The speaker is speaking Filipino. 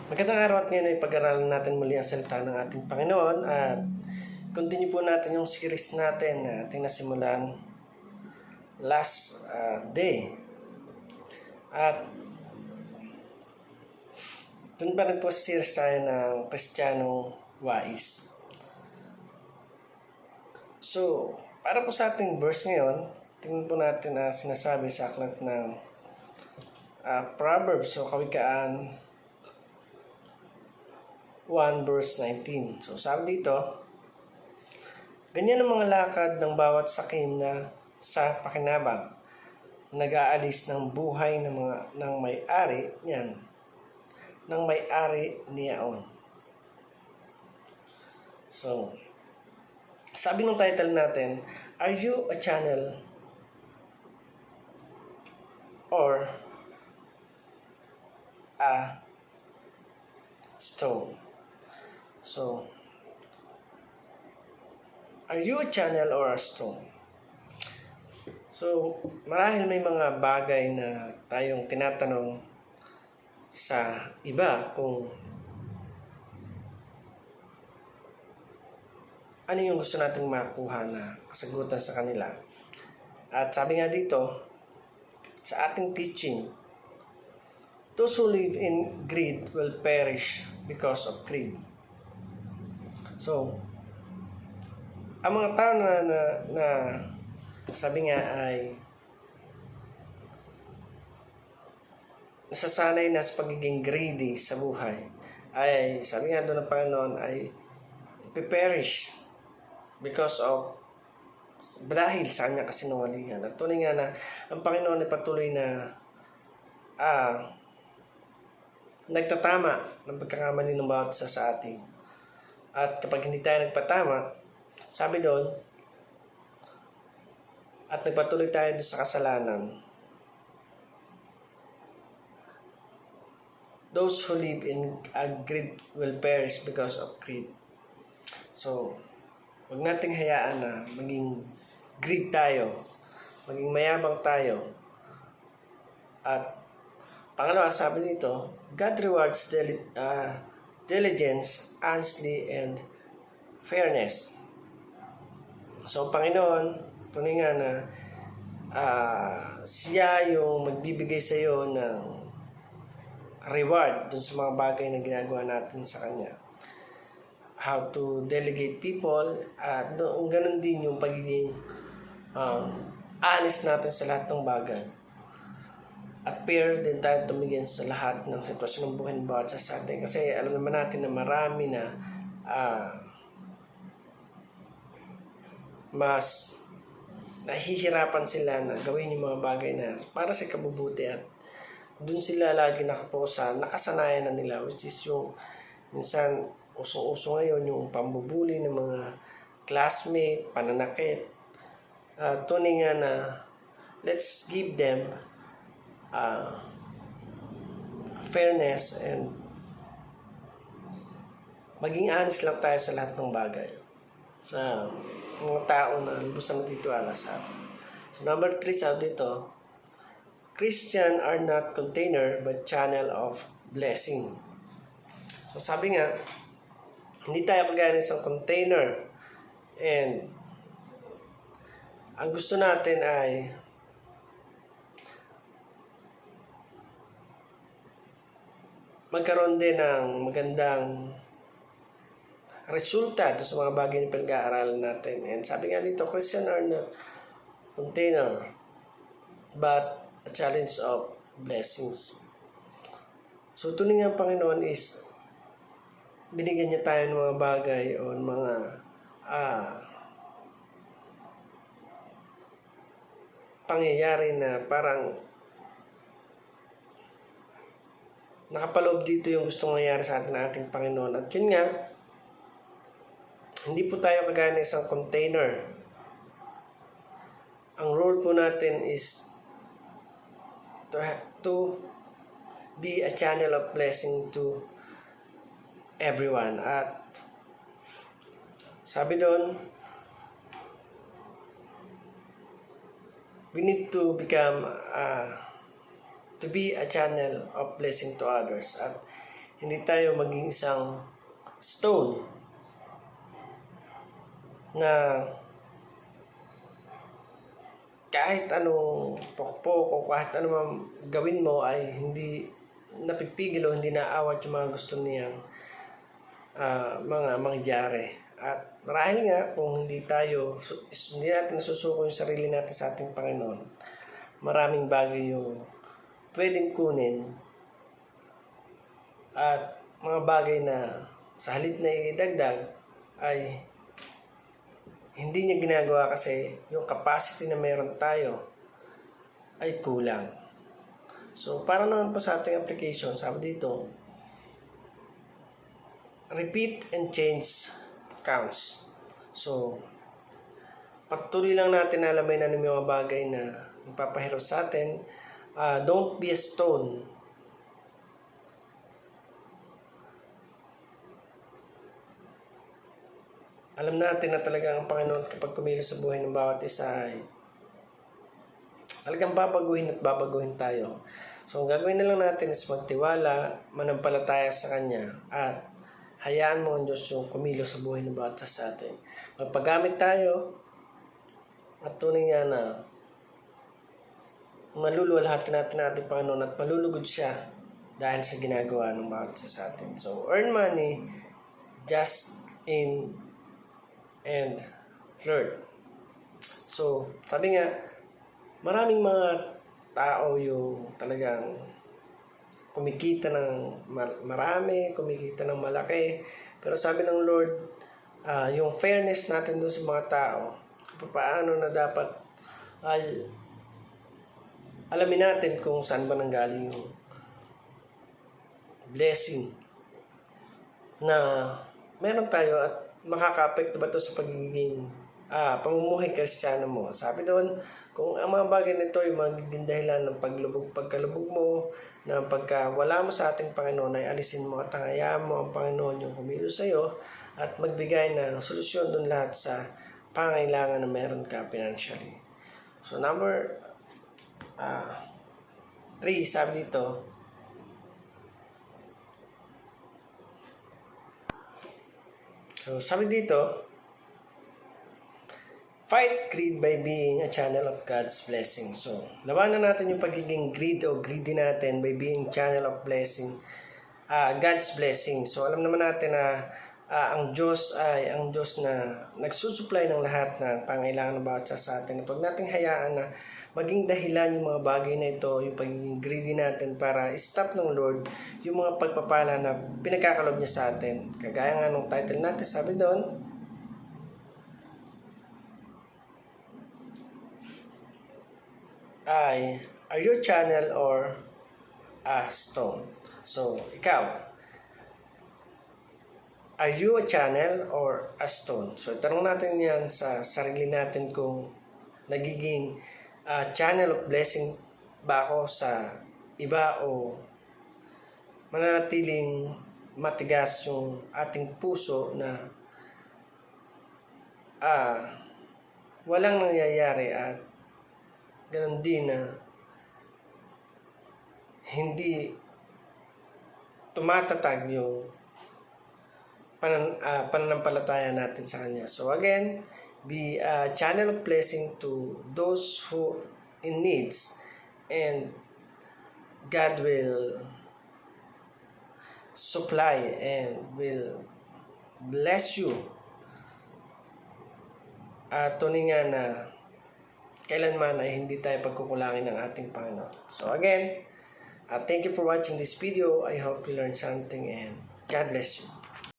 Magandang araw at ngayon ay pag-aralan natin muli ang salita ng ating Panginoon at continue po natin yung series natin na ating nasimulan last day. At dun pa rin po sa series tayo ng Kristiyanong Wais. So, para po sa ating verse ngayon, tingnan po natin na sinasabi sa aklat ng Proverbs o Kawikaan 1 verse 19. So sabi dito, ganyan ang mga lakad ng bawat sakim na sa pakinabang, nag-aalis ng buhay ng may-ari niyan, ng may-ari niyaon. So, sabi ng title natin, are you a channel or a stone? So, are you a channel or a stone? So, marahil may mga bagay na tayong tinatanong sa iba kung ano yung gusto nating makuha na kasagutan sa kanila. At sabi nga dito, sa ating teaching, those who live in greed will perish because of greed. So, ang mga tao na sabi nga ay nasasanay na sa pagiging greedy sa buhay, ay sabi nga doon ng Panginoon ay ipiperish because of dahil sa kanyang kasinungalingan. At tunay nga na ang Panginoon ay patuloy na nagtatama ng pagkakamali ng bawat isa sa atin. At kapag hindi tayo nagpatama, sabi doon, at nagpatuloy tayo doon sa kasalanan, those who live in greed will perish because of greed. So, huwag nating hayaan na maging greed tayo, maging mayabang tayo. At pangalawa, sabi dito, God rewards diligence, honesty, and fairness. So, Panginoon, tunay nga na siya yung magbibigay sa iyo ng reward dun sa mga bagay na ginagawa natin sa Kanya. How to delegate people, at ganun din yung pagiging honest natin sa lahat ng bagay. At fair din tayo tumingin sa lahat ng sitwasyon ng buhay ng bawat sa atin. Kasi alam naman natin na marami na mas nahihirapan sila na gawin yung mga bagay na para sa kabubuti, at dun sila lagi nakaposa, nakasanayan na nila, which is yung minsan usong-uso ngayon yung pambubuli ng mga classmate, pananakit. Tunay nga na let's give them fairness and maging honest lang tayo sa lahat ng bagay sa mga tao na lubusan natitiwala sa atin. So number 3, sabi dito, Christian are not container but channel of blessing. So sabi nga, hindi tayo kagaya ng isang container, and ang gusto natin ay magkaroon din ng magandang resulta sa mga bagay na pinag-aaralan natin. And sabi nga dito, Christian are not container but a challenge of blessings. So tunay nga ang Panginoon is binigyan niya tayo ng mga bagay o mga pangyayari na parang nakapaloob dito yung gustong nangyari sa atin ng ating Panginoon. At yun nga, hindi po tayo kagaya ng isang container. Ang role po natin is to be a channel of blessing to everyone. At sabi doon, we need to become to be a channel of blessing to others. At hindi tayo maging isang stone na kahit anong pokpok o kahit anong gawin mo ay hindi napipigil o hindi naawat yung mga gusto niyang mga mangyari. At marahil nga kung hindi natin nasusuko yung sarili natin sa ating Panginoon, maraming bagay yung pwedeng kunin at mga bagay na sa halip na idagdag ay hindi niya ginagawa kasi yung capacity na meron tayo ay kulang. So, para naman po sa ating application, sabi dito, repeat and change counts. So, patuloy lang natin na alamin ano yung mga bagay na magpapahirap sa atin. Don't be a stone. Alam natin na talaga ang Panginoon kapag kumilos sa buhay ng bawat isa ay talagang babaguhin at babaguhin tayo. So, ang gagawin na lang natin is magtiwala, manampalataya sa Kanya, at hayaan mo ang Diyos yung kumilos sa buhay ng bawat isa sa atin. Magpagamit tayo at tunay nga na maluluwalhati natin ating Panginoon at malulugod siya dahil sa ginagawa ng bawat isa sa atin. So, earn money just in and flirt. So, sabi nga, maraming mga tao yung talagang kumikita ng marami, kumikita ng malaki. Pero sabi ng Lord, yung fairness natin doon sa mga tao, paano na dapat ay alamin natin kung saan ba nanggaling yung blessing na meron tayo at makaka-apekto ba ito sa pagiging pamumuhay Kristiyano mo. Sabi doon, kung ang mga bagay nito ay magiging dahilan ng pagkalubog mo, na pagkawala mo sa ating Panginoon ay alisin mo at hayaan mo ang Panginoon yung kumilos sa iyo at magbigay ng solusyon doon lahat sa pangailangan na meron ka financially. So number 3, sabi dito, fight greed by being a channel of God's blessing. So, labanan natin yung pagiging greed o greedy natin by being channel of blessing, God's blessing. So, alam naman natin na ang Diyos ay ang Diyos na nagsusupply ng lahat ng pangailangan ng bawat isa sa atin. At huwag nating hayaan na maging dahilan yung mga bagay na ito, yung pagiging greedy natin para stop ng Lord yung mga pagpapala na pinagkakalob niya sa atin. Kagaya nga nung title natin, sabi doon, are you a channel or a stone? So, ikaw, are you a channel or a stone? So, tanong natin yan sa sarili natin kung nagiging channel of blessing ba ako sa iba o mananatiling matigas yung ating puso na walang nangyayari at ganun din na hindi tumatatag yung pananampalataya natin sa Kanya. So again, be a channel of blessing to those who in needs, and God will supply and will bless you. Tunay nga na kailanman ay hindi tayo pagkukulangin ng ating Panginoon. So again, thank you for watching this video. I hope you learned something and God bless you.